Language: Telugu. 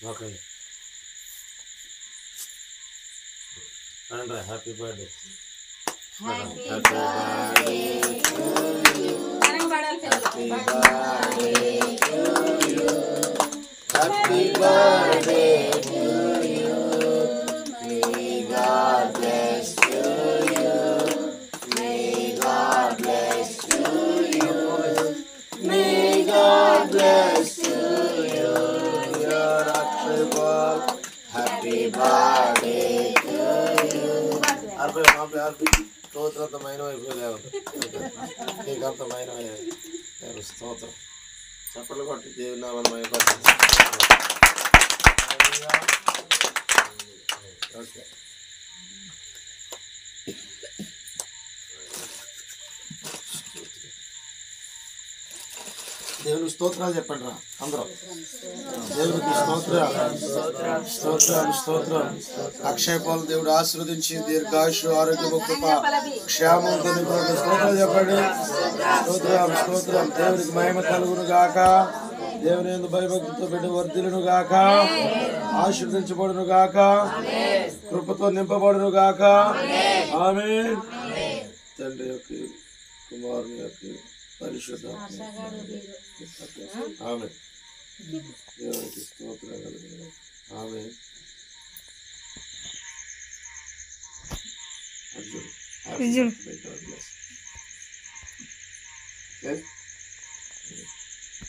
ఓకే అండి హ్యాపీ బర్త్డే హ్యాపీ బర్త్డే స్తోత్రమైన నీకంతమైన స్తోత్రం చప్పట్లు కొట్టి దేవుని నామమున ఓకే దేవునికి స్తోత్రాలు చెప్పండి రా అందరూ దేవునికి స్తోత్రం అక్షయ పాలు దేవుడు ఆశీర్వదించి దీర్ఘాయుషు ఆరోగ్య కృప క్షేమం స్తోత్రాలు చెప్పండి స్తోత్రం దేవునికి మహిమ కలుగును గాక దేవుని యందు భయభక్తితో బిడ్డ వర్ధిల్లును గాక ఆశీర్వదించబడును గాక కృపతో నింపబడును గాక ఆమేన్ తండ్రి యొక్క కుమారుని యొక్క పరిశుద్ధ ఆమేన్ దేవునికి స్తోత్రం కలుగును ఆమేన్ అర్జున్